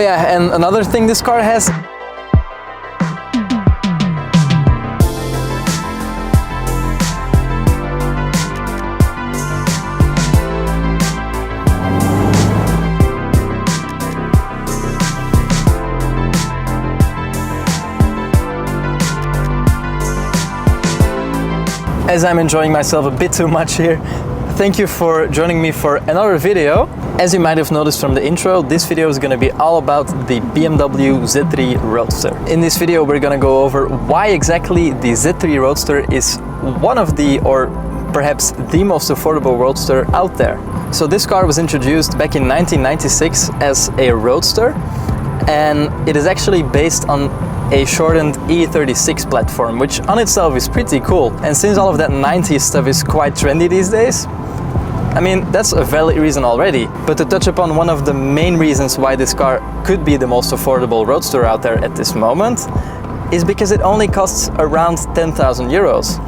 yeah, and another thing this car has. As I'm enjoying myself a bit too much here, thank you for joining me for another video. As you might have noticed from the intro, this video is going to be all about the BMW Z3 Roadster. In this video, we're going to go over why exactly the Z3 Roadster is one of the, or perhaps the most affordable Roadster out there. So this car was introduced back in 1996 as a Roadster, and it is actually based on a shortened E36 platform, which on itself is pretty cool. And since all of that 90s stuff is quite trendy these days, I mean, that's a valid reason already. But to touch upon one of the main reasons why this car could be the most affordable Roadster out there at this moment is because it only costs around 10,000 euros.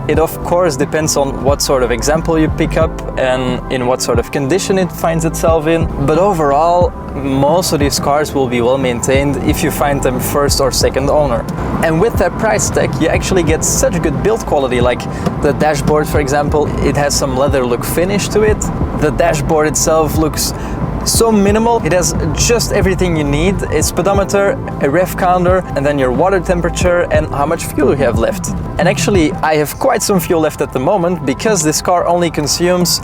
It of course depends on what sort of example you pick up and in what sort of condition it finds itself in. But overall, most of these cars will be well maintained if you find them first or second owner. And with that price tag, you actually get such good build quality, like the dashboard, for example, it has some leather look finish to it. The dashboard itself looks so minimal. It has just everything you need. A speedometer, a ref counter, and then your water temperature and how much fuel you have left. And actually, I have quite some fuel left at the moment because this car only consumes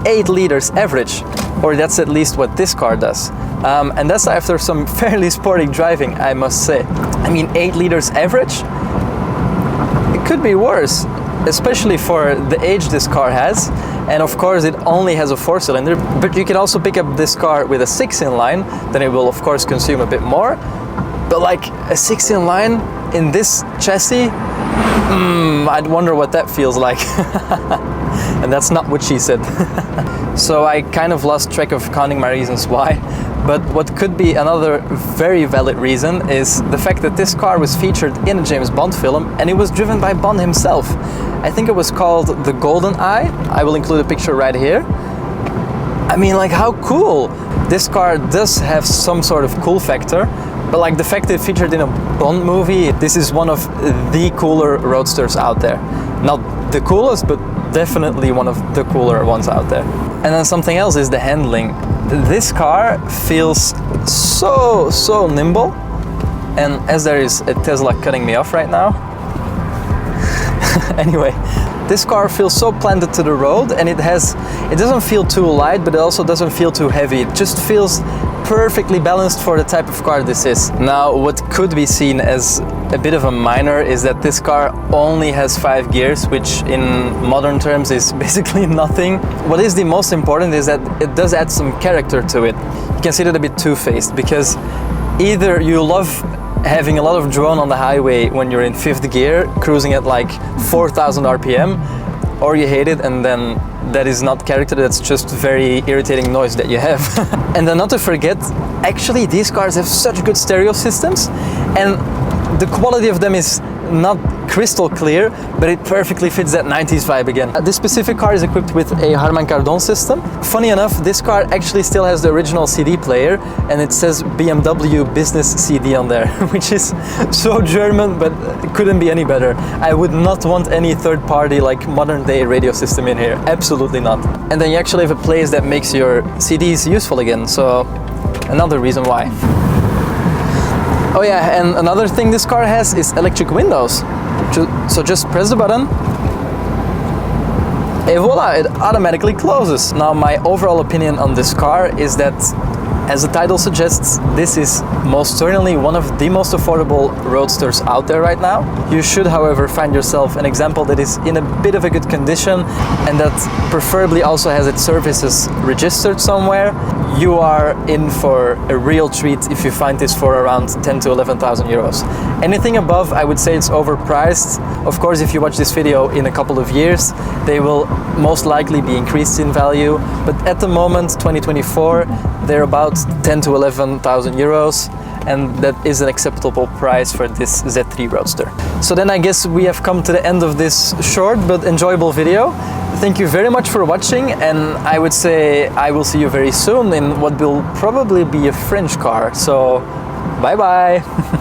8 liters average, or that's at least what this car does. And that's after some fairly sporty driving, I must say. I mean, 8 liters average? It could be worse, especially for the age this car has. And of course, it only has a 4-cylinder, but you can also pick up this car with a 6-in-line, then it will of course consume a bit more. But like a 6-in-line in this chassis, I'd wonder what that feels like. And that's not what she said. So I kind of lost track of counting my reasons why. But what could be another very valid reason is the fact that this car was featured in a James Bond film and it was driven by Bond himself. I think it was called The Golden Eye. I will include a picture right here. I mean, like, how cool! This car does have some sort of cool factor, but like the fact that it featured in a Bond movie, this is one of the cooler Roadsters out there. Not the coolest, but definitely one of the cooler ones out there. And then something else is the handling. This car feels so nimble, and as there is a Tesla cutting me off right now. Anyway, this car feels so planted to the road, and it doesn't feel too light, but it also doesn't feel too heavy. It just feels perfectly balanced for the type of car this is. Now, what could be seen as a bit of a minor is that this car only has 5 gears, which in modern terms is basically nothing. What is the most important is that it does add some character to it. You can see that a bit two-faced, because either you love having a lot of drone on the highway when you're in 5th gear, cruising at like 4,000 RPM, or you hate it and then that is not character, that's just very irritating noise that you have. And then not to forget, actually these cars have such good stereo systems, and the quality of them is not crystal clear, but it perfectly fits that 90s vibe again. This specific car is equipped with a Harman Kardon system. Funny enough, this car actually still has the original CD player, and it says BMW Business CD on there, which is so German, but it couldn't be any better. I would not want any third-party, like modern-day radio system in here. Absolutely not. And then you actually have a place that makes your CDs useful again, so another reason why. Oh yeah, and another thing this car has is electric windows. So just press the button, et voila, it automatically closes. Now, my overall opinion on this car is that, as the title suggests, this is most certainly one of the most affordable Roadsters out there right now. You should, however, find yourself an example that is in a bit of a good condition and that preferably also has its services registered somewhere. You are in for a real treat if you find this for around 10 to 11,000 euros. Anything above, I would say it's overpriced. Of course, if you watch this video in a couple of years, they will most likely be increased in value. But at the moment, 2024, they're about 10 to 11,000 euros. and that is an acceptable price for this Z3 Roadster. So then I guess we have come to the end of this short but enjoyable video. Thank you very much for watching, and I would say I will see you very soon in what will probably be a French car. So bye bye!